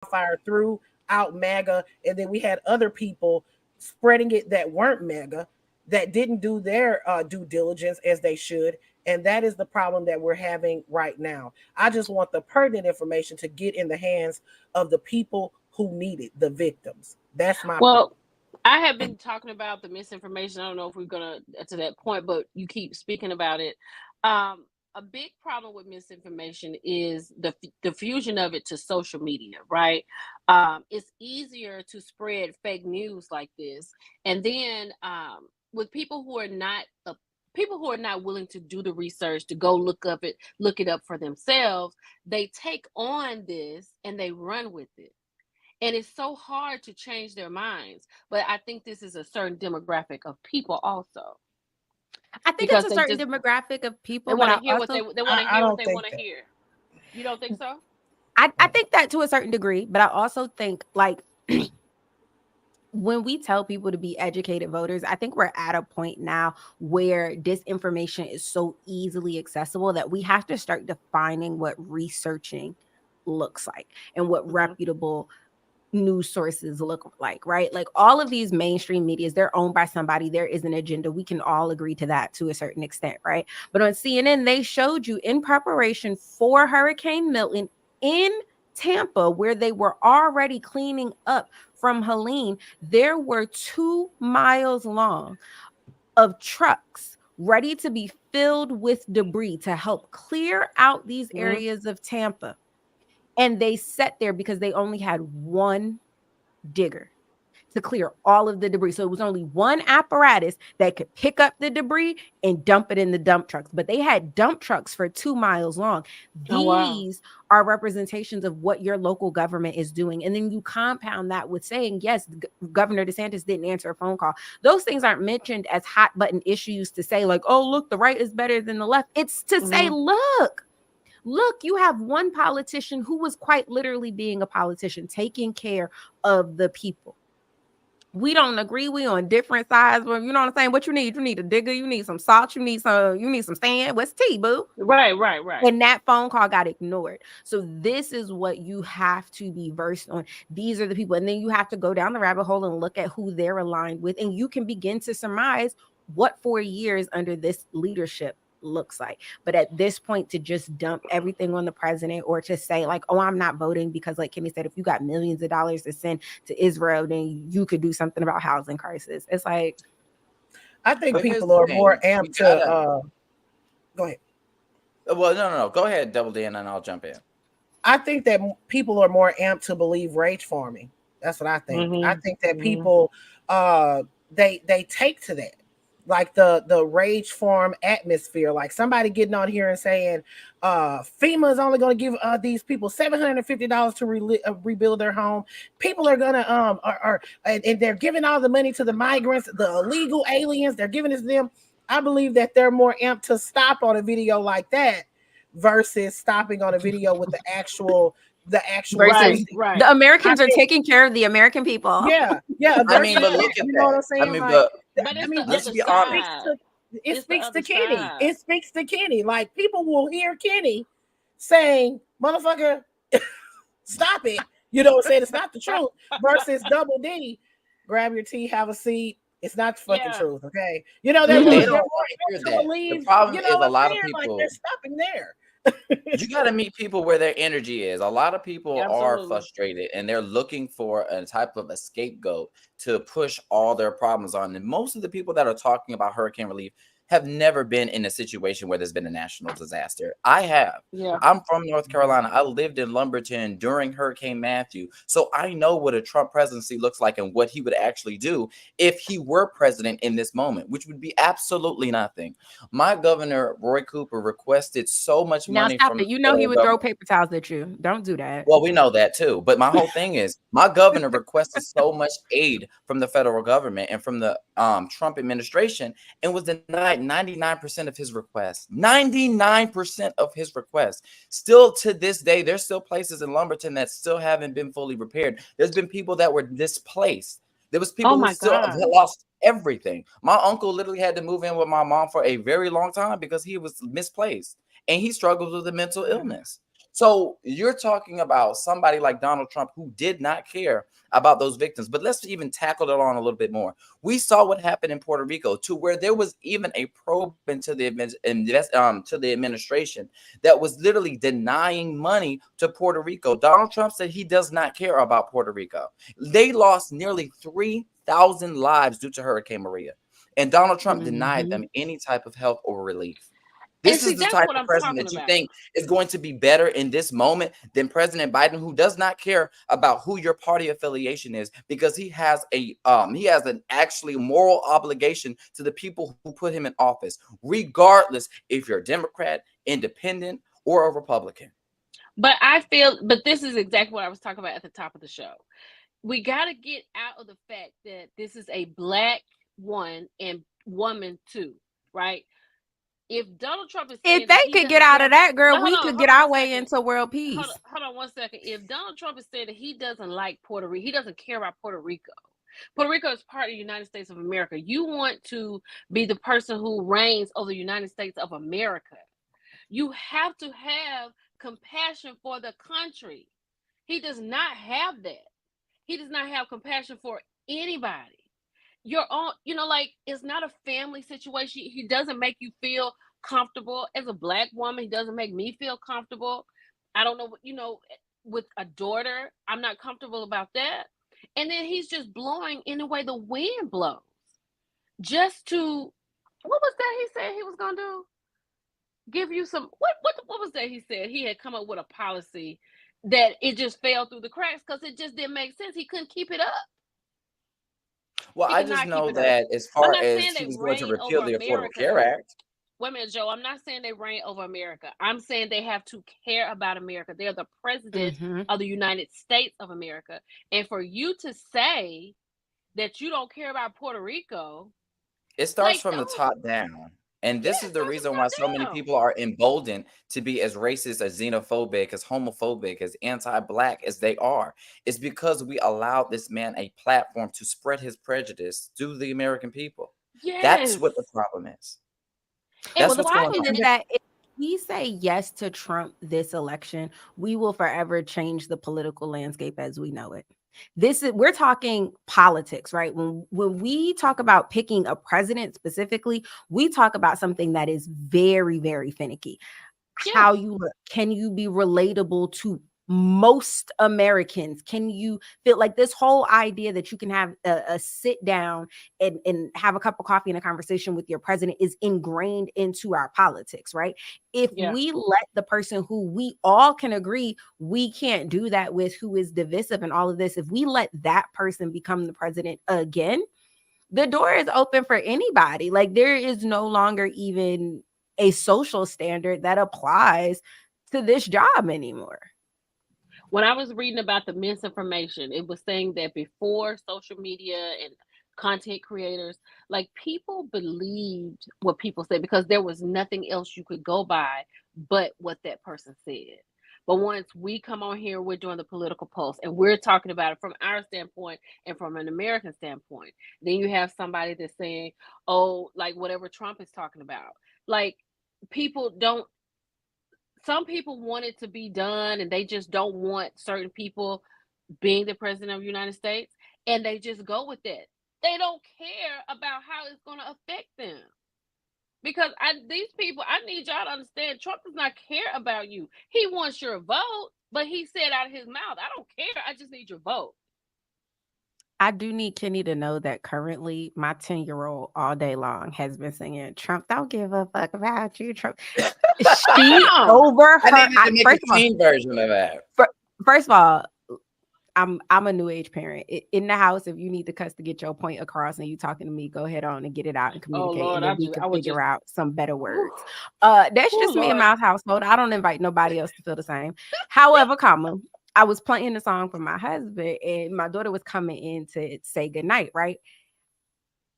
wildfire throughout MAGA, and then we had other people spreading it that weren't MAGA, that didn't do their due diligence as they should. And that is the problem that we're having right now. I just want the pertinent information to get in the hands of the people who need it, the victims. That's my point. Well, I have been talking about the misinformation. I don't know if we're gonna to that point, but you keep speaking about it. A big problem with misinformation is the diffusion of it to social media, right? It's easier to spread fake news like this, and then with people who are not willing to do the research to go look it up for themselves, they take on this and they run with it, and it's so hard to change their minds. But I think this is a certain demographic of people also, I think it's because a certain demographic of they people, but want I to hear what also they want to I hear what don't they think want to that. hear. You don't think so? I think that to a certain degree, but I also think like when we tell people to be educated voters, I think we're at a point now where disinformation is so easily accessible that we have to start defining what researching looks like and what Hmm. reputable news sources look like, right? Like all of these mainstream medias, they're owned by somebody. There is an agenda. We can all agree to that to a certain extent, right? But on CNN, they showed you in preparation for Hurricane Milton in Tampa, where they were already cleaning up from Helene, there were 2 miles long of trucks ready to be filled with debris to help clear out these Hmm. areas of Tampa. And they sat there because they only had one digger to clear all of the debris. So it was only one apparatus that could pick up the debris and dump it in the dump trucks. But they had dump trucks for 2 miles long. Oh wow. These are representations of what your local government is doing. And then you compound that with saying, yes, Governor DeSantis didn't answer a phone call. Those things aren't mentioned as hot button issues to say, like, oh, look, the right is better than the left. It's to say, Hmm. look, you have one politician who was quite literally being a politician, taking care of the people. We don't agree. We on different sides. Well, you know what I'm saying? What you need? You need a digger. You need some salt. You need some sand. What's tea, boo? Right, right, right. And that phone call got ignored. So this is what you have to be versed on. These are the people. And then you have to go down the rabbit hole and look at who they're aligned with. And you can begin to surmise what 4 years under this leadership looks like. But at this point, to just dump everything on the president or to say, like, oh, I'm not voting because, like Kimmy said, if you got millions of dollars to send to Israel, then you could do something about housing crisis. It's like, I think But here's people the are more thing: we amped to gotta. go ahead. Well, no. Go ahead, Double D, and then I'll jump in. I think that people are more amped to believe rage farming. That's what I think. I Hmm. think that Hmm. people they take to that. Like the rage farm atmosphere, like somebody getting on here and saying FEMA is only going to give these people $750 to rebuild their home. People are gonna and they're giving all the money to the migrants, the illegal aliens. They're giving it to them. I believe that they're more amped to stop on a video like that versus stopping on a video with the versus Right, actuality. right. the I Americans are think, taking care of the American people. yeah, I mean, versus but that. look at You know what that. I'm I saying? mean, Like, but But I it's the mean, let's other be it honest. speaks side. to it It's the speaks to other Kenny. side. It speaks to Kenny. Like people will hear Kenny saying, "Motherfucker, stop it." You know what I'm saying? It's not the truth. Versus Double D, grab your tea, have a seat. It's not the fucking Yeah. truth, okay? You know But they they're don't more want to apt hear to that. The believe. problem You know is what a I'm lot of saying? Like they're people. stopping there. You got to meet people where their energy is. A lot of people are Absolutely. frustrated and they're looking for a type of a scapegoat to push all their problems on. And most of the people that are talking about hurricane relief have never been in a situation where there's been a national disaster. I have. Yeah. I'm from North Carolina. I lived in Lumberton during Hurricane Matthew. So I know what a Trump presidency looks like and what he would actually do if he were president in this moment, which would be absolutely nothing. My governor, Roy Cooper, requested so much Now money stop from it. the You know he federal would throw government. paper towels at you. Don't do that. Well, we know that too. But my whole thing is my governor requested so much aid from the federal government and from the Trump administration and was denied 99% of his requests. 99% of his requests. Still to this day, there's still places in Lumberton that still haven't been fully repaired. There's been people that were displaced. There was Oh people who my still God. lost everything. My uncle literally had to move in with my mom for a very long time because he was misplaced and he struggles with a mental illness. So you're talking about somebody like Donald Trump who did not care about those victims. But let's even tackle it on a little bit more. We saw what happened in Puerto Rico, to where there was even a probe into the to the administration that was literally denying money to Puerto Rico. Donald Trump said he does not care about Puerto Rico. They lost nearly 3,000 lives due to Hurricane Maria, and Donald Trump denied them any type of help or relief. And This see, is the that's type what of I'm president talking that you about. think is going to be better in this moment than President Biden, who does not care about who your party affiliation is, because he has an actually moral obligation to the people who put him in office, regardless if you're a Democrat, independent, or a Republican. But this is exactly what I was talking about at the top of the show. We got to get out of the fact that this is a black one and woman two, right? If Donald Trump is saying If that they he could get doesn't out care, of that, girl, no, we could hold get on our one way second. into world peace. Hold on 1 second. If Donald Trump is saying that he doesn't like Puerto Rico, he doesn't care about Puerto Rico. Puerto Rico is part of the United States of America. You want to be the person who reigns over the United States of America. You have to have compassion for the country. He does not have that. He does not have compassion for anybody. You're on, like, it's not a family situation. He doesn't make you feel comfortable as a black woman. He doesn't make me feel comfortable. I don't know what, with a daughter, I'm not comfortable about that. And then he's just blowing any way the wind blows. Just to, what was that he said he was gonna do? Give you some, what was that he said? He had come up with a policy that it just fell through the cracks because it just didn't make sense. He couldn't keep it up. Well, He I could just not keep know it up. that as I'm far not as saying he they was going to reign over repeal the Affordable Care America. Act. Wait a minute, Joe. I'm not saying they reign over America. I'm saying they have to care about America. They're the president of the United States of America. And for you to say that you don't care about Puerto Rico, It starts like, from the top down. And yeah, this it is the starts from reason why so many top down. people are emboldened to be as racist, as xenophobic, as homophobic, as anti-black as they are. It's because we allowed this man a platform to spread his prejudice to the American people. That's Yes. what the problem is. And Well, That's the what's going why? problem on. is that if we say yes to Trump this election, we will forever change the political landscape as we know it. We're talking politics, right? When we talk about picking a president specifically, we talk about something that is very, very finicky. How Yes. you look, can you be relatable to most Americans? Can you feel like this whole idea that you can have a sit down and have a cup of coffee and a conversation with your president is ingrained into our politics, right? If Yeah. we let the person who we all can agree we can't do that with, who is divisive and all of this, if we let that person become the president again, the door is open for anybody. Like, there is no longer even a social standard that applies to this job anymore. When I was reading about the misinformation, it was saying that before social media and content creators, like, people believed what people said because there was nothing else you could go by but what that person said. But once we come on here, we're doing the political pulse and we're talking about it from our standpoint and from an American standpoint. Then you have somebody that's saying, oh, like whatever Trump is talking about. Like, people don't, some people want it to be done and they just don't want certain people being the president of the United States, and they just go with it. They don't care about how it's going to affect them. Because these people, I need y'all to understand, Trump does not care about you. He wants your vote, but he said out of his mouth, I don't care. I just need your vote. I do need Kenny to know that currently my 10-year-old all day long has been singing, Trump don't give a fuck about you, Trump. She Damn. over I her. needed to make a teen version of that. First of all, I'm a new age parent. In the house, if you need to cuss to get your point across and you talking to me, go ahead on and get it out and Oh communicate, Lord, and then we I can would figure just, out some better words. oh That's just me in Lord. my household. I don't invite nobody else to feel the same. However, I was playing the song for my husband, and my daughter was coming in to say goodnight, right?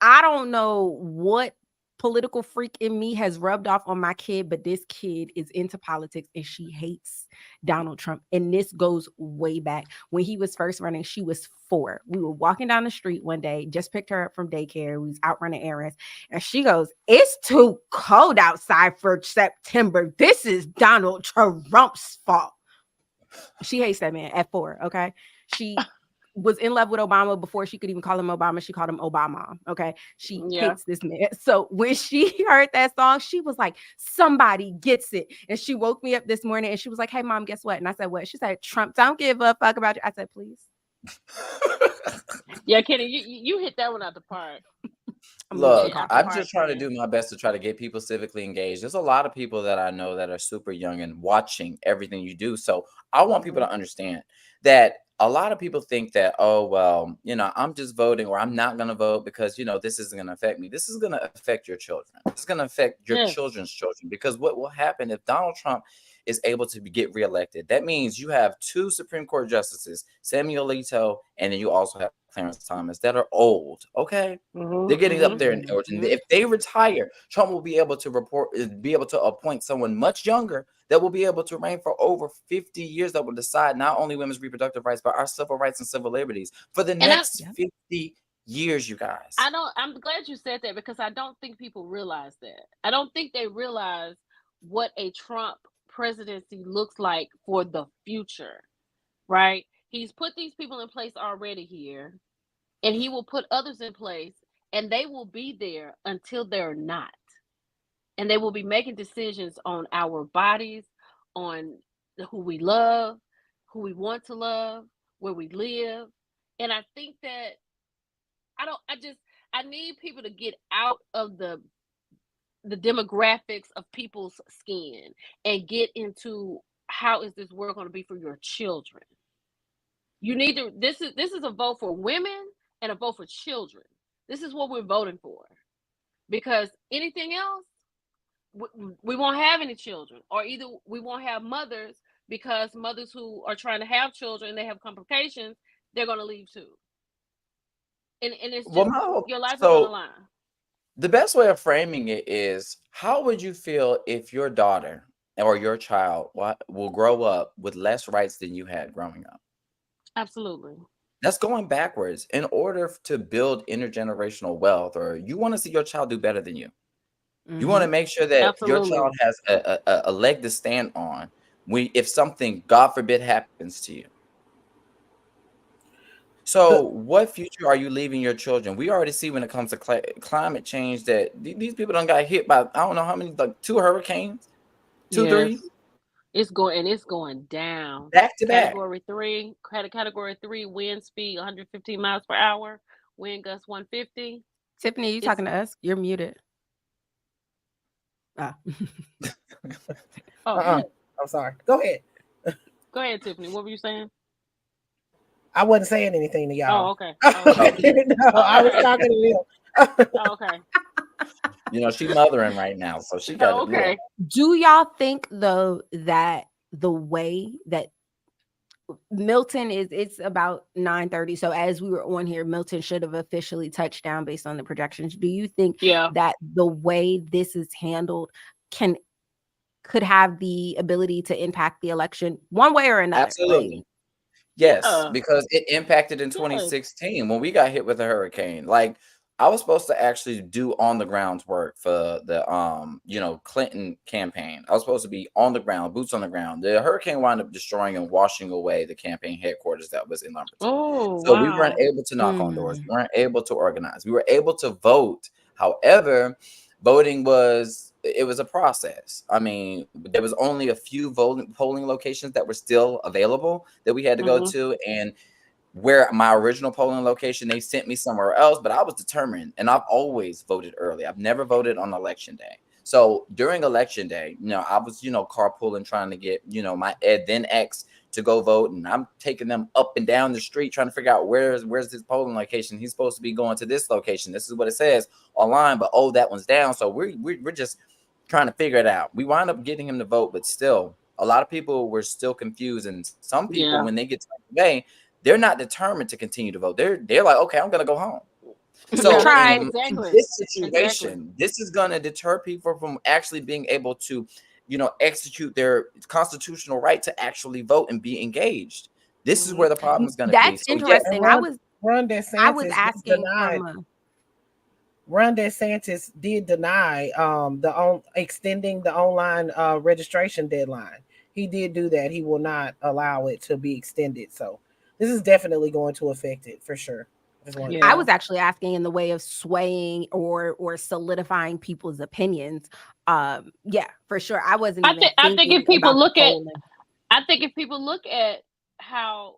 I don't know what political freak in me has rubbed off on my kid, but this kid is into politics and she hates Donald Trump. And this goes way back. When he was first running, she was 4. We were walking down the street one day, just picked her up from daycare. We was out running errands. And she goes, it's too cold outside for September. This is Donald Trump's fault. She hates that man at 4. Okay. She was in love with Obama before she could even call him Obama. She called him Obama. Okay. She Yeah. hates this man. So when she heard that song, she was like, somebody gets it. And she woke me up this morning and she was like, hey, mom, guess what? And I said, what? She said, Trump don't give a fuck about you. I said, please. Yeah, Kenny, you hit that one out the park. Look, Yeah, I'm part, just trying to man. do my best to try to get people civically engaged. There's a lot of people that I know that are super young and watching everything you do. So I want people to understand that a lot of people think that, oh, well, you know, I'm just voting or I'm not going to vote because, you know, this isn't going to affect me. This is going to affect your children. It's going to affect your Yes. children's children, because what will happen if Donald Trump is able to get reelected? That means you have 2 Supreme Court justices, Samuel Alito, and then you also have Clarence Thomas, that are old. Okay. They're getting up there in age, and if they retire, Trump will be able to appoint someone much younger that will be able to reign for over 50 years, that will decide not only women's reproductive rights, but our civil rights and civil liberties for the next 50 years, you guys. I'm glad you said that, because I don't think people realize that. I don't think they realize what a Trump presidency looks like for the future, right? He's put these people in place already here, and he will put others in place, and they will be there until they're not. And they will be making decisions on our bodies, on who we love, who we want to love, where we live. And I think that I need people to get out of the demographics of people's skin and get into how is this world going to be for your children. You need to this is a vote for women and a vote for children. This is what we're voting for. Because anything else, we won't have any children, or either we won't have mothers, because mothers who are trying to have children and they have complications, they're going to leave too. And it's just your life is on the line. The best way of framing it is, how would you feel if your daughter or your child will grow up with less rights than you had growing up? Absolutely. That's going backwards. In order to build intergenerational wealth, or you want to see your child do better than you, you want to make sure that your child has a leg to stand on if something, God forbid, happens to you. So what future are you leaving your children? We already see when it comes to climate change that these people done got hit by, I don't know how many, like 2 hurricanes, 2, 3. It's going down. Back to back. Category 3 wind speed 115 miles per hour, wind gust 150. Tiffany, you talking to us? You're muted. I'm sorry. Go ahead. Go ahead, Tiffany. What were you saying? I wasn't saying anything to y'all. Oh, okay. No, I was talking to you. Okay. You know, she's mothering right now, so she got okay. Look. Do y'all think though that the way that Milton it's about 9:30. So as we were on here, Milton should have officially touched down based on the projections. Do you think that the way this is handled could have the ability to impact the election one way or another? Absolutely. Like, yes, because it impacted in 2016 when we got hit with a hurricane. Like, I was supposed to actually do on the ground work for the Clinton campaign. I was supposed to be on the ground, boots on the ground. The hurricane wound up destroying and washing away the campaign headquarters that was in Lumberton. So we weren't able to knock on doors. We weren't able to organize. We were able to vote. However, voting was a process. I mean, there was only a few polling locations that were still available that we had to go to, and where my original polling location, they sent me somewhere else, but I was determined, and I've always voted early. I've never voted on election day. So during election day, I was, carpooling, trying to get, my then ex to go vote, and I'm taking them up and down the street trying to figure out where's this polling location. He's supposed to be going to this location. This is what it says online, but that one's down. So we're just trying to figure it out. We wound up getting him to vote, but still, a lot of people were still confused, and some people, when they get taken away, they're not determined to continue to vote. They're like, okay, I'm gonna go home. So in this situation, this is gonna deter people from actually being able to, execute their constitutional right to actually vote and be engaged. This is where the problem is gonna be. That's interesting. Ron DeSantis did deny extending the online registration deadline. he did do that. He will not allow it to be extended. So this is definitely going to affect it for sure. I just wanted to I Yeah. was actually asking in the way of swaying or solidifying people's opinions. Yeah, for sure. I wasn't even I think thinking if people about the look at polling. I think if people look at how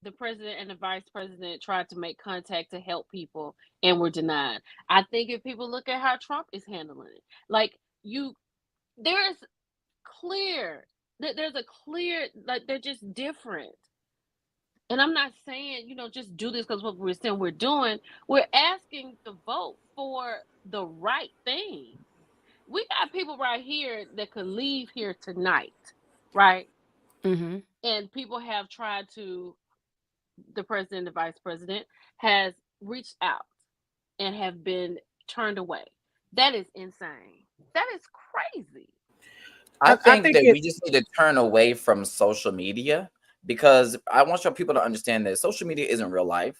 the president and the vice president tried to make contact to help people and were denied. I think if people look at how Trump is handling it, like you, there is clear there's a clear, like, they're just different. And I'm not saying, just do this because what we're saying we're doing. We're asking to vote for the right thing. We got people right here that could leave here tonight, right? Hmm. And people have tried to, the president, the vice president has reached out and have been turned away. That is insane. That is crazy. I I think think that it we just need to turn away from social media because I want your people to understand that social media isn't real life.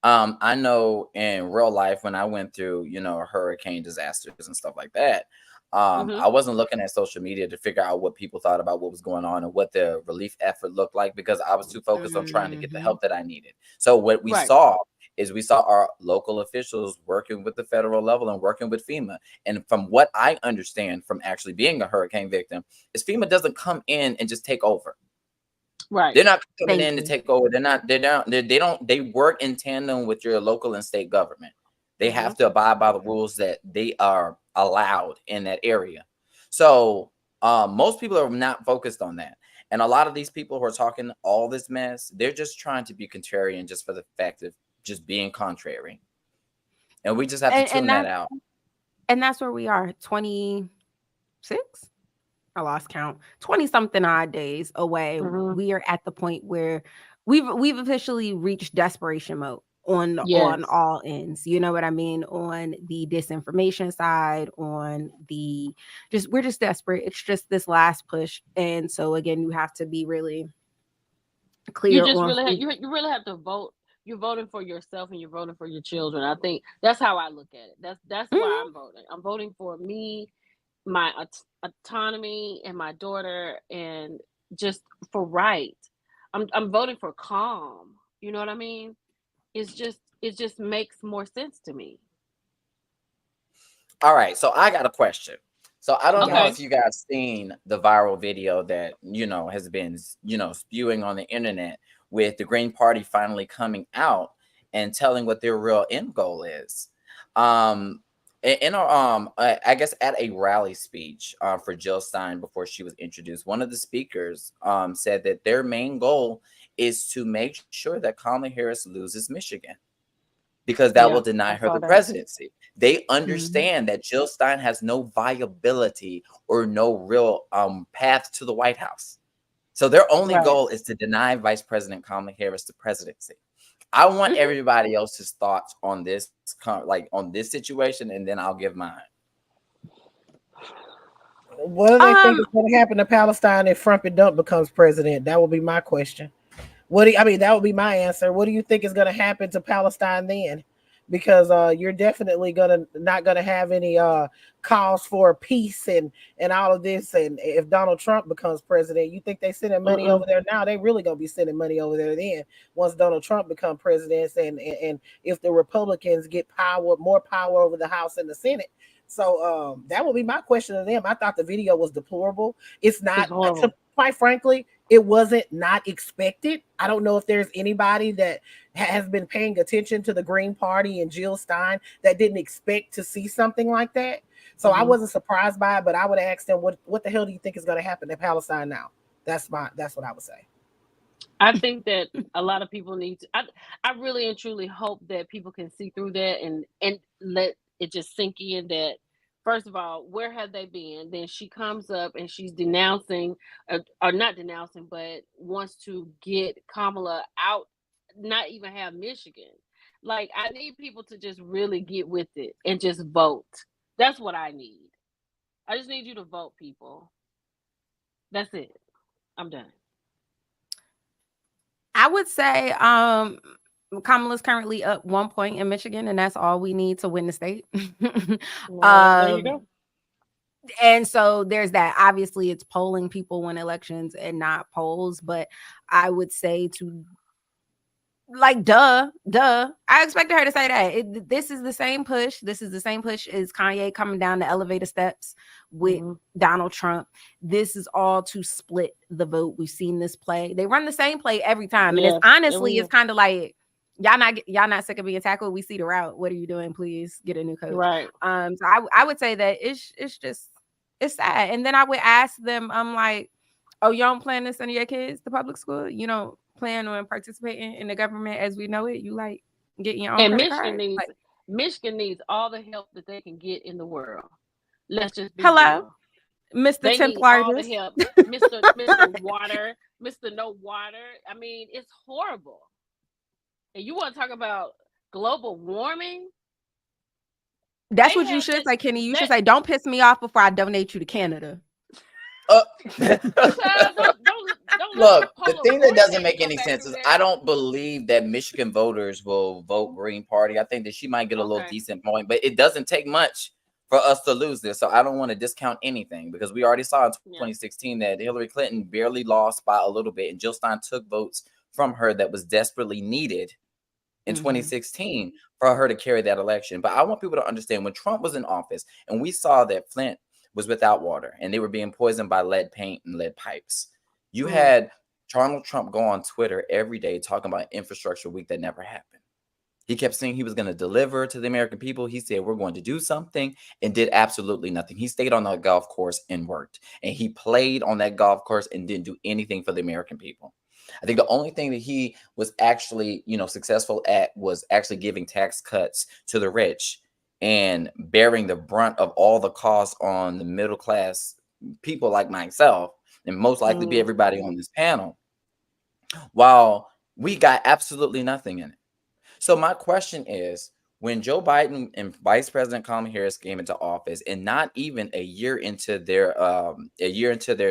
I know in real life when I went through, hurricane disasters and stuff like that, Hmm. I wasn't looking at social media to figure out what people thought about what was going on and what the relief effort looked like because I was too focused on trying to get the Hmm. help that I needed. So what we Right. saw is we saw our local officials working with the federal level and working with FEMA. And from what I understand from actually being a hurricane victim, is FEMA doesn't come in and just take over. Right. They're not coming Thank in to you. take over. They work in tandem with your local and state government. They Hmm. have to abide by the rules that they are allowed in that area. So most people are not focused on that. And a lot of these people who are talking all this mess, they're just trying to be contrarian just for the fact of just being contrary. And we just have to And tune that that's out. where we are. 26. I lost count. 20 something odd days away. Hmm. We are at the point where we've officially reached desperation mode on Yes. all ends. You know what I mean? On the disinformation side, on the we're just desperate. It's just this last push. And so again, you have to be really You clear just on really have, who. you really have to vote. You're voting for yourself and you're voting for your children. I think that's how I look at it. That's why Mhm. I'm voting. I'm voting for me, my autonomy, and my daughter, and just for right. I'm voting for calm. You know what I mean? It just makes more sense to me. All right, so I got a question. So I don't know Okay. if yes. you guys seen the viral video that has been spewing on the internet with the Green Party finally coming out and telling what their real end goal is. Um, I guess at a rally speech for Jill Stein before she was introduced, one of the speakers said that their main goal is to make sure that Kamala Harris loses Michigan because that will Yeah, deny I her saw the that. presidency. They Mhm. understand that Jill Stein has no viability or no real path to the White House. So their only Right. goal is to deny Vice President Kamala Harris the presidency. I want Hmm. everybody else's thoughts on this, on this situation, and then I'll give mine. What do they think Um, is going to happen to Palestine if Trumpy Dump becomes president? That would be my question. What do you, I mean? That would be my answer. What do you think is going to happen to Palestine then? Because you're definitely gonna not gonna have any calls for peace and all of this. And if Donald Trump becomes president, you think they sending money over Mm-mm. there now? They really gonna be sending money over there then once Donald Trump become president and if the Republicans get more power over the House and the Senate. So that would be my question to them. I thought the video was deplorable. It's It's not, horrible. quite frankly, it wasn't not expected. I don't know if there's anybody that has been paying attention to the Green Party and Jill Stein that didn't expect to see something like that. So I Hmm. wasn't surprised by it, but I would ask them what the hell do you think is going to happen to Palestine now? That's what I would say. I think that a lot of people need to. I really and truly hope that people can see through that and let it just sink in that. First of all, where have they been? Then she comes up and she's denouncing, or not denouncing, but wants to get Kamala out, not even have Michigan. Like, I need people to just really get with it and just vote. That's what I need. I just need you to vote, people. That's it. I'm done. I would say Kamala's currently up 1 point in Michigan, and that's all we need to win the state. Well, there you um, go. And so there's that. Obviously, it's polling people win elections and not polls. But I would say to like, duh. I expected her to say that. This is the same push. This is the same push as Kanye coming down the elevator steps with Donald Trump. This is all to split the vote. We've seen this play. They run the same play every time. And it's honestly, it's kind of like, y'all not sick of being tackled. We see the route. What are you doing? Please get a new coach. Right. So I would say that it's just, it's sad. And then I would ask them, I'm like, oh, you don't plan to send your kids to public school? You don't plan on participating in the government as we know it? You like getting your own And credit card? Michigan needs all the help that they can get in the world. Let's just be Hello, real. Mr. They Temp need all the largest. help. Mr. Water, Mr. No Water. I mean, it's horrible. And you want to talk about global warming? That's what you should say, Kenny. You should say, don't piss me off before I donate you to Canada. Don't Look, the thing that doesn't make any sense is I don't believe that Michigan voters will vote Green Party. I think that she might get a little decent point, but it doesn't take much for us to lose this. So I don't want to discount anything because we already saw in 2016 that Hillary Clinton barely lost by a little bit, and Jill Stein took votes from her that was desperately needed in 2016 for her to carry that election. But I want people to understand when Trump was in office and we saw that Flint was without water and they were being poisoned by lead paint and lead pipes. You had Donald Trump go on Twitter every day talking about infrastructure week that never happened. He kept saying he was going to deliver to the American people. He said, we're going to do something, and did absolutely nothing. He stayed on that golf course and worked. And he played on that golf course and didn't do anything for the American people. I think the only thing that he was actually, successful at was actually giving tax cuts to the rich and bearing the brunt of all the costs on the middle class people like myself, and most likely be everybody on this panel, while we got absolutely nothing in it. So my question is, when Joe Biden and Vice President Kamala Harris came into office, and not even a year into their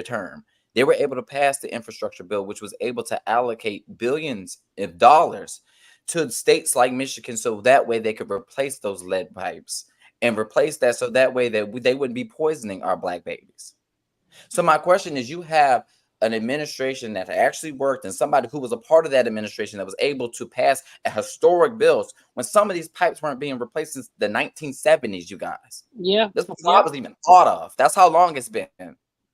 term, they were able to pass the infrastructure bill, which was able to allocate billions of dollars to states like Michigan, so that way they could replace those lead pipes and replace that, so that way that they wouldn't be poisoning our Black babies. So my question is, you have an administration that actually worked and somebody who was a part of that administration that was able to pass a historic bills when some of these pipes weren't being replaced since the 1970s, you guys. Yeah. That's before I was even thought of. That's how long it's been.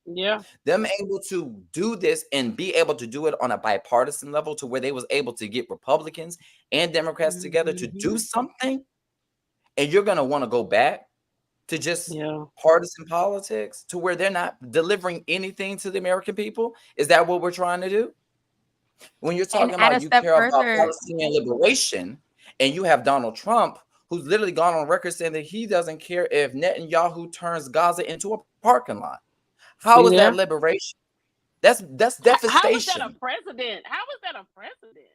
Yeah. Them able to do this and be able to do it on a bipartisan level to where they was able to get Republicans and Democrats together to do something, and you're going to want to go back to just partisan politics to where they're not delivering anything to the American people? Is that what we're trying to do? When you're talking about you care about Palestinian liberation, and you have Donald Trump, who's literally gone on record saying that he doesn't care if Netanyahu turns Gaza into a parking lot. How is that liberation? That's devastation. How is that a president? How is that a president?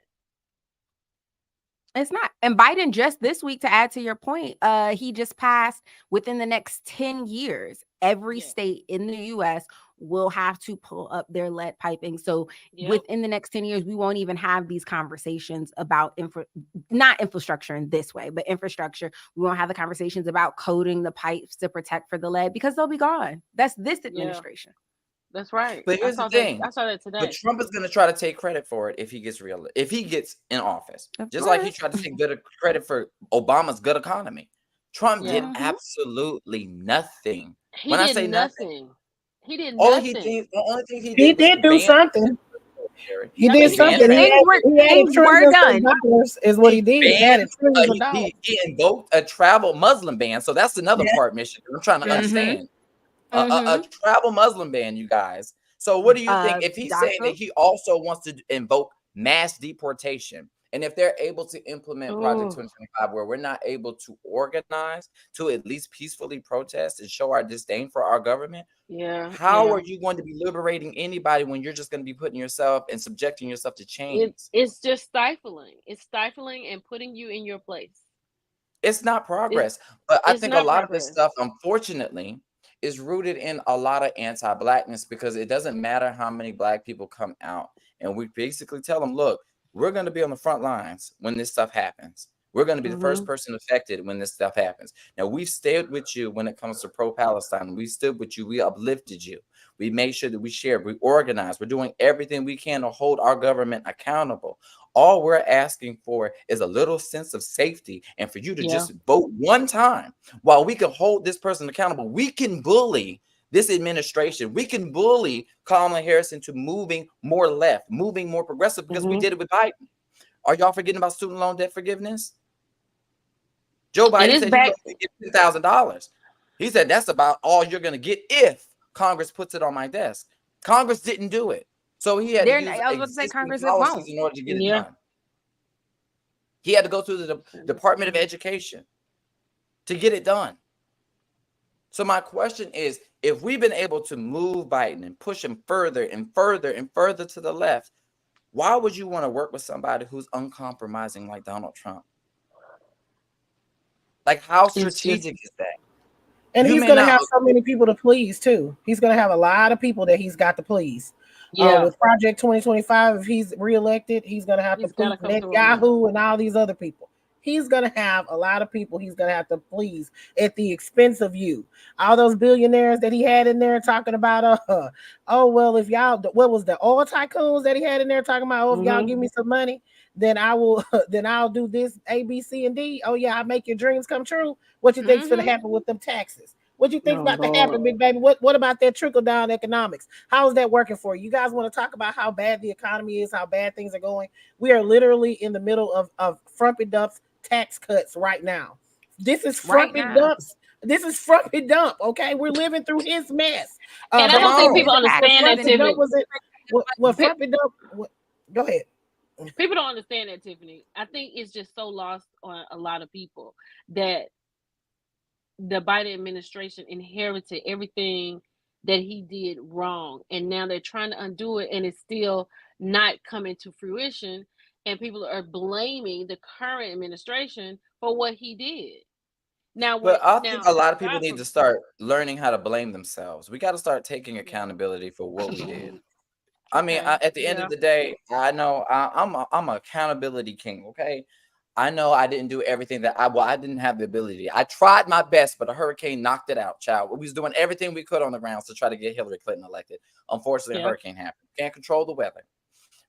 It's not. And Biden just this week, to add to your point, he just passed within the next 10 years, every state in the US will have to pull up their lead piping. So within the next 10 years, we won't even have these conversations about not infrastructure in this way, but infrastructure. We won't have the conversations about coating the pipes to protect for the lead because they'll be gone. That's this administration. That's right. But here's the thing. I saw that today. But Trump is going to try to take credit for it if he gets in office. Just like he tried to take credit for Obama's good economy. Trump did absolutely nothing. He did nothing. He did the nothing. only thing he did do something. He did something. Things were done. Is what he did. He invoked a travel Muslim ban. So that's another part, Michigan. I'm trying to understand. A travel Muslim ban, you guys. So what do you think if he's saying that he also wants to invoke mass deportation? And if they're able to implement Project 2025, where we're not able to organize to at least peacefully protest and show our disdain for our government, how are you going to be liberating anybody when you're just going to be putting yourself and subjecting yourself to change? It's just stifling. It's stifling and putting you in your place. It's not progress. But I think a lot of this stuff, unfortunately, is rooted in a lot of anti-Blackness, because it doesn't matter how many Black people come out and we basically tell them, look, we're going to be on the front lines when this stuff happens. We're going to be the first Mm-hmm. person affected when this stuff happens. Now, we've stayed with you when it comes to pro-Palestine. We stood with you. We uplifted you. We made sure that we shared. We organized. We're doing everything we can to hold our government accountable. All we're asking for is a little sense of safety and for you to Yeah. just vote one time. While we can hold this person accountable, we can bully this administration. We can bully Kamala Harris into moving more left, moving more progressive, because we Mm-hmm. did it with Biden. Are y'all forgetting about student loan debt forgiveness? Joe And Biden it's said he back. was going to get $10,000. He said that's about all you're going to get if Congress puts it on my desk. Congress didn't do it. So he had to use I was about to say existing Congress policies won't. in order to get it Yeah. done. He had to go through the Department of Education to get it done. So my question is, if we've been able to move Biden and push him further and further and further to the left, why would you want to work with somebody who's uncompromising like Donald Trump? Like, how It's just strategic is that? And You he's may going to not have so many people to please too. He's going to have a lot of people that he's got to please. yeah. With Project 2025, if he's reelected, he's going to have to He's gotta please come through on that. Netanyahu and all these other people. He's going to have a lot of people he's going to have to please at the expense of you. All those billionaires that he had in there talking about, oh, well, if y'all, what was the oil tycoons that he had in there talking about, oh, if y'all Mm-hmm. give me some money, then I will, then I'll do this A, B, C, and D. Oh, yeah, I make your dreams come true. What you think's going to Mhm. happen with them taxes? What you think Oh about to Lord. happen, big baby? What about that trickle down economics? How is that working for you? You guys want to talk about how bad the economy is, how bad things are going? We are literally in the middle of Frumpy Dump's tax cuts right now. This is Right Frumpy now. Dump's. This is Frumpy Dump. Okay, we're living through his mess. And I Come don't think on. people understand that, Frumpy Dump Tiffany. was it? What Pe- Frumpy Dump? Go ahead. People don't understand that, Tiffany. I think it's just so lost on a lot of people that the Biden administration inherited everything that he did wrong, and now they're trying to undo it, and it's still not coming to fruition. And people are blaming the current administration for what he did. Now, But I think now, a lot of people God need for to start learning how to blame themselves. We got to start taking accountability for what we did. I mean, okay, at the end of yeah, the day, I know I'm a accountability king. Okay, I know I didn't do everything that I didn't have the ability. I tried my best, but a hurricane knocked it out, child. We was doing everything we could on the grounds to try to get Hillary Clinton elected. Unfortunately, a yeah, hurricane happened. Can't control the weather.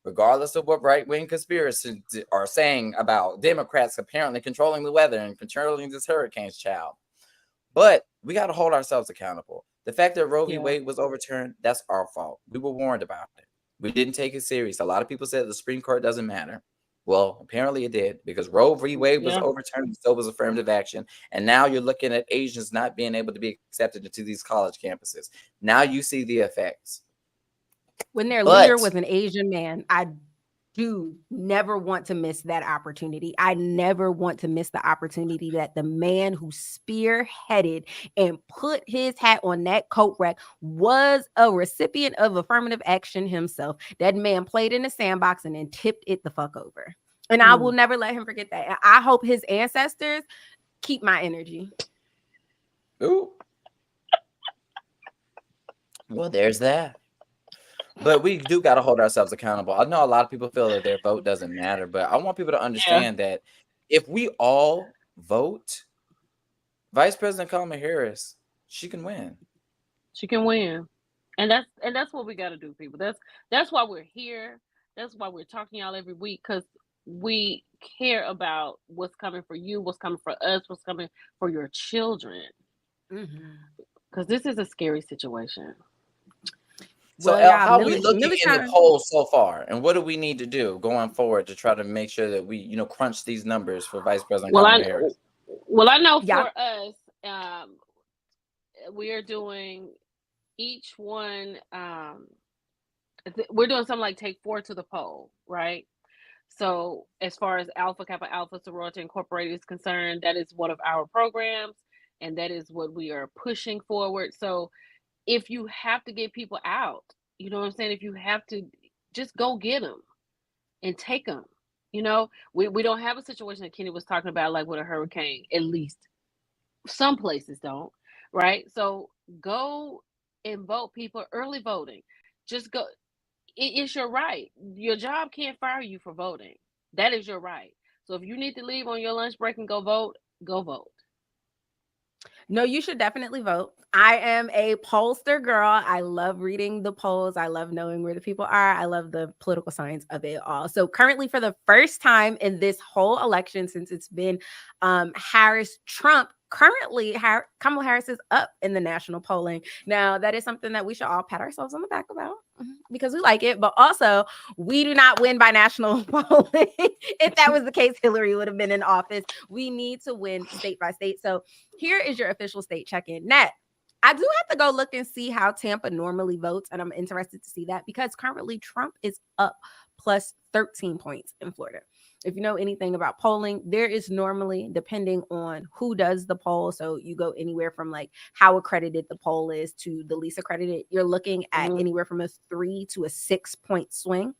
Regardless of what right-wing conspiracies are saying about Democrats apparently controlling the weather and controlling this hurricane's, child. But we got to hold ourselves accountable. The fact that Roe v. yeah, Wade was overturned, that's our fault. We were warned about it. We didn't take it serious. A lot of people said the Supreme Court doesn't matter. Well, apparently it did, because Roe v. Wade was yeah. overturned and so was affirmative action. And now you're looking at Asians not being able to be accepted into these college campuses. Now you see the effects. When their leader But was an Asian man, I do never want to miss that opportunity. I never want to miss the opportunity that the man who spearheaded and put his hat on that coat rack was a recipient of affirmative action himself. That man played in the sandbox and then tipped it the fuck over. And I will never let him forget that. I hope his ancestors keep my energy. ooh, well, there's that. But we do got to hold ourselves accountable. I know a lot of people feel that their vote doesn't matter, but I want people to Yeah. understand that if we all vote, Vice President Kamala Harris, she can win. She can win. And that's what we got to do, people. That's why we're here. That's why we're talking to y'all every week, because we care about what's coming for you, what's coming for us, what's coming for your children. Because this is a scary situation. So, Well, El, y'all, how are we Millie, looking Millie in the trying. polls so far, and what do we need to do going forward to try to make sure that we, crunch these numbers for Vice President Well, Kamala I Harris? well I know Y'all, for us, we are doing each one. We're doing something like take four to the poll, right? So as far as Alpha Kappa Alpha Sorority Incorporated is concerned, that is one of our programs, and that is what we are pushing forward. So if you have to get people out, you know what I'm saying? If you have to, just go get them and take them. We don't have a situation that Kenny was talking about, like with a hurricane. At least some places don't, right? So go and vote, people. Early voting, just go. It's your right. Your job can't fire you for voting. That is your right. So if you need to leave on your lunch break and go vote, go vote. No, you should definitely vote. I am a pollster girl. I love reading the polls. I love knowing where the people are. I love the political science of it all. So currently, for the first time in this whole election, since it's been Harris Trump, currently Kamala Harris is up in the national polling. Now, that is something that we should all pat ourselves on the back about because we like it. But also, we do not win by national polling. If that was the case, Hillary would have been in office. We need to win state by state. So here is your official state check-in. Net, I do have to go look and see how Tampa normally votes, and I'm interested to see that because currently Trump is up plus 13 points in Florida. If you know anything about polling, there is normally, depending on who does the poll, so you go anywhere from like how accredited the poll is to the least accredited, you're looking at anywhere from a 3 to a 6 point swing.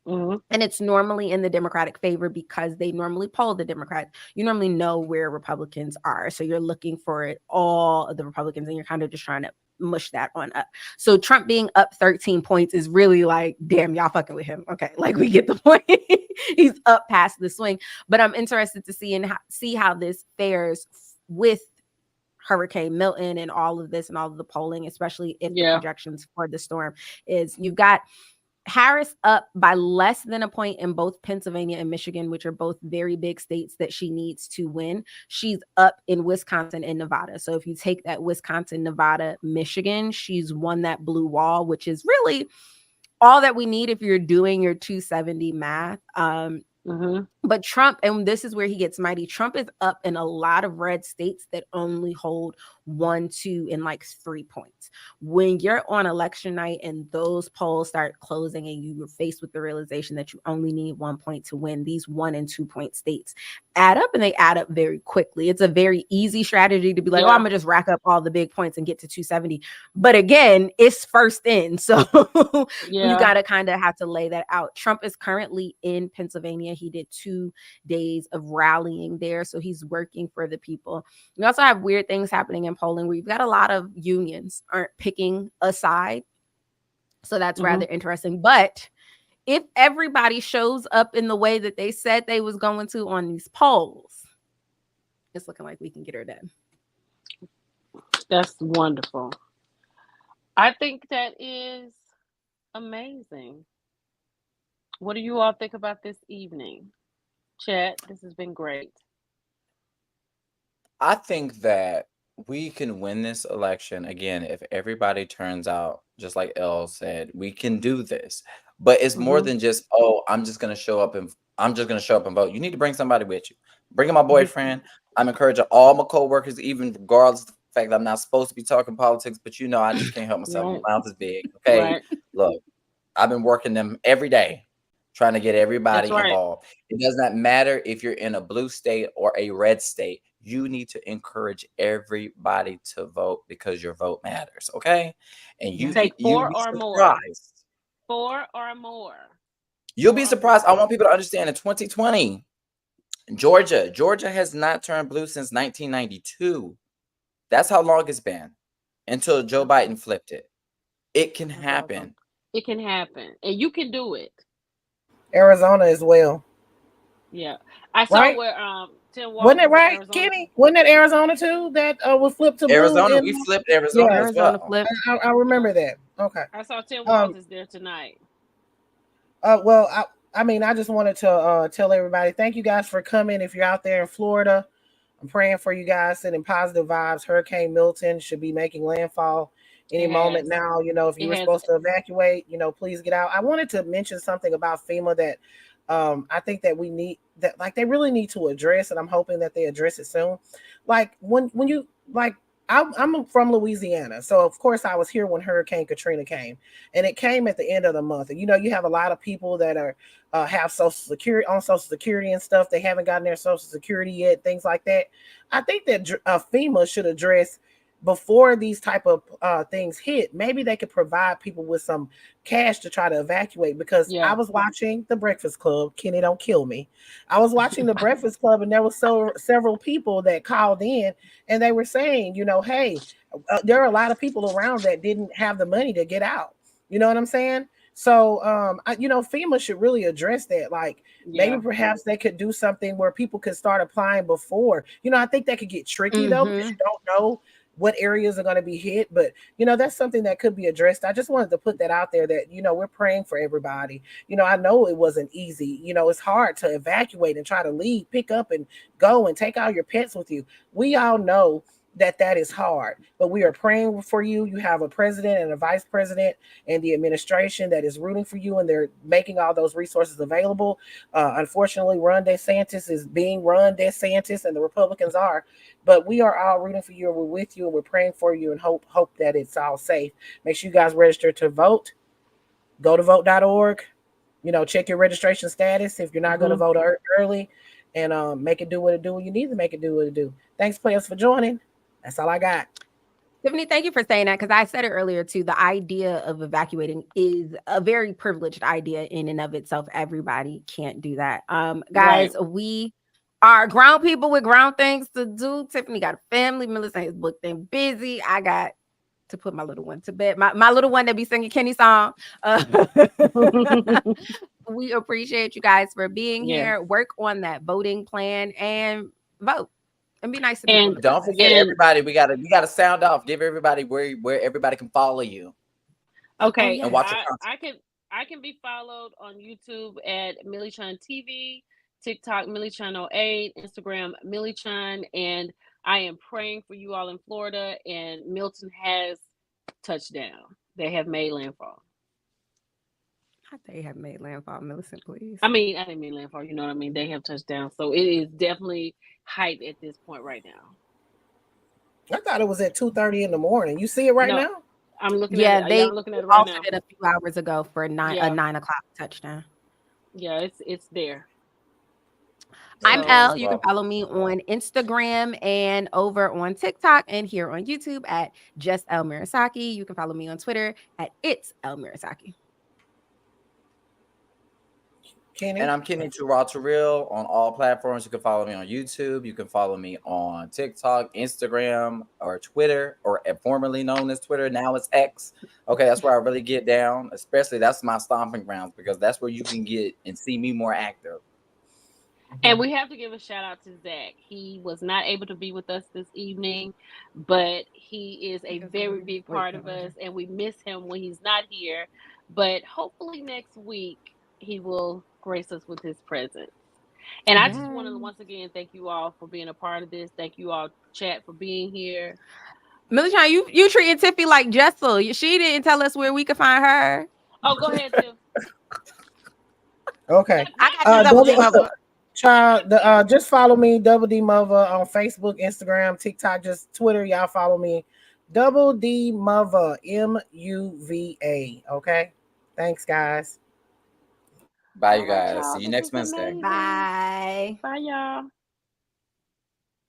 And it's normally in the Democratic favor because they normally poll the Democrats. You normally know where Republicans are. So you're looking for all of the Republicans and you're kind of just trying to mush that on up. So Trump being up 13 points is really like, damn, y'all fucking with him. Okay, like we get the point. He's up past the swing. But I'm interested to see how this fares with Hurricane Milton and all of this and all of the polling, especially if the projections for the storm is you've got Harris up by less than a point in both Pennsylvania and Michigan, which are both very big states that she needs to win. She's up in Wisconsin and Nevada. So if you take that Wisconsin, Nevada, Michigan, she's won that blue wall, which is really all that we need if you're doing your 270 math. But Trump, and this is where he gets mighty, Trump is up in a lot of red states that only hold 1, 2, and like 3 points. When you're on election night and those polls start closing and you were faced with the realization that you only need 1 point to win, these 1 and 2 point states add up, and they add up very quickly. It's a very easy strategy to be like, oh, I'm gonna just rack up all the big points and get to 270. But again, it's first in. So you got to kind of have to lay that out. Trump is currently in Pennsylvania. He did 2 days of rallying there. So he's working for the people. We also have weird things happening in polling where you've got a lot of unions aren't picking a side. So that's rather interesting. But if everybody shows up in the way that they said they was going to on these polls, it's looking like we can get her done. That's wonderful. I think that is amazing. What do you all think about this evening? Chat, this has been great. I think that we can win this election again if everybody turns out just like Elle said. We can do this, but it's more than just, oh, I'm just gonna show up and vote. You need to bring somebody with you. Bringing my boyfriend. I'm encouraging all my co-workers, even regardless of the fact that I'm not supposed to be talking politics, but you know I just can't help myself. My mouth is big. Okay, look, I've been working them every day, trying to get everybody involved. It does not matter if you're in a blue state or a red state. You need to encourage everybody to vote because your vote matters, okay? And you take 4 be or surprised. more. 4 or more. You'll be surprised. I want people to understand in 2020, Georgia has not turned blue since 1992. That's how long it's been until Joe Biden flipped it. It can happen. It can happen. And you can do it. Arizona as well. Yeah. I saw where Tim Walker, wasn't it right, Arizona. Kenny? Wasn't it Arizona too that was flipped to Arizona? blue? We flipped Arizona as well. Flipped. I remember that. Okay. I saw Tim Walz is there tonight. Well, I mean, I just wanted to tell everybody, thank you guys for coming. If you're out there in Florida, I'm praying for you guys, sending positive vibes. Hurricane Milton should be making landfall any moment now. You know, if you were supposed to evacuate, you know, please get out. I wanted to mention something about FEMA that I think that we need, that like they really need to address, and I'm hoping that they address it soon. Like when you like, I'm from Louisiana, so of course I was here when Hurricane Katrina came, and it came at the end of the month. And you know, you have a lot of people that are have Social Security and stuff. They haven't gotten their Social Security yet, things like that. I think that FEMA should address before these type of things hit. Maybe they could provide people with some cash to try to evacuate, because I was watching The Breakfast Club. Kenny, don't kill me. I was watching The Breakfast Club, and there was several people that called in, and they were saying, you know, hey, there are a lot of people around that didn't have the money to get out. You know what I'm saying? So, FEMA should really address that. Like, maybe Yeah. perhaps they could do something where people could start applying before. I think that could get tricky though, because you don't know what areas are going to be hit. But, that's something that could be addressed. I just wanted to put that out there that, we're praying for everybody. I know it wasn't easy. It's hard to evacuate and try to leave, pick up and go and take all your pets with you. We all know that is hard, but we are praying for you. You have a president and a vice president and the administration that is rooting for you, and they're making all those resources available. Unfortunately, Ron DeSantis is being Ron DeSantis, and the Republicans are, but we are all rooting for you, and we're with you, and we're praying for you, and hope that it's all safe. Make sure you guys register to vote. Go to vote.org. Check your registration status if you're not going to vote early, and make it do what it do. You need to make it do what it do. Thanks, players, for joining. That's all I got. Tiffany, thank you for saying that, because I said it earlier too. The idea of evacuating is a very privileged idea in and of itself. Everybody can't do that. Guys, we are ground people with ground things to do. Tiffany got a family. Melissa is booked and busy. I got to put my little one to bed. My little one that be singing Kenny song. We appreciate you guys for being here. Work on that voting plan and vote. And be nice to people. And don't forget, everybody, we gotta sound off. Give everybody where everybody can follow you. Okay. And watch I can be followed on YouTube at Millichan TV, TikTok Millichan08, Instagram Millichan, and I am praying for you all in Florida, and Milton has touched down. They have made landfall. They have made landfall, Millicent, please. I didn't mean landfall. You know what I mean? They have touched down. So it is definitely hype at this point right now. I thought it was at 2:30 in the morning. You see it right now? I'm looking at it. I'm looking at it right now. It a few hours ago for a 9 o'clock touchdown. Yeah, it's there. I'm Elle. You can follow me on Instagram and over on TikTok and here on YouTube at Just Elle Murasaki. You can follow me on Twitter at It's Elle Murasaki. Kenny? And I'm Kenny Terrell on all platforms. You can follow me on YouTube. You can follow me on TikTok, Instagram, or Twitter, or formerly known as Twitter. Now it's X. Okay, that's where I really get down. Especially that's my stomping grounds, because that's where you can get and see me more active. And we have to give a shout out to Zach. He was not able to be with us this evening, but he is a very big part of us, and we miss him when he's not here. But hopefully next week he will grace us with his presence. And I just want to once again thank you all for being a part of this. Thank you all, chat, for being here. Millichan, you treating Tiffy like Jessel. She didn't tell us where we could find her. Oh, go ahead, Tiff. Okay. Child, just follow me, Double D Mother, on Facebook, Instagram, TikTok, just Twitter. Y'all follow me, Double D Mother, MUVA. Okay. Thanks, guys. Bye, you guys. See you next Wednesday. Bye. Bye, y'all.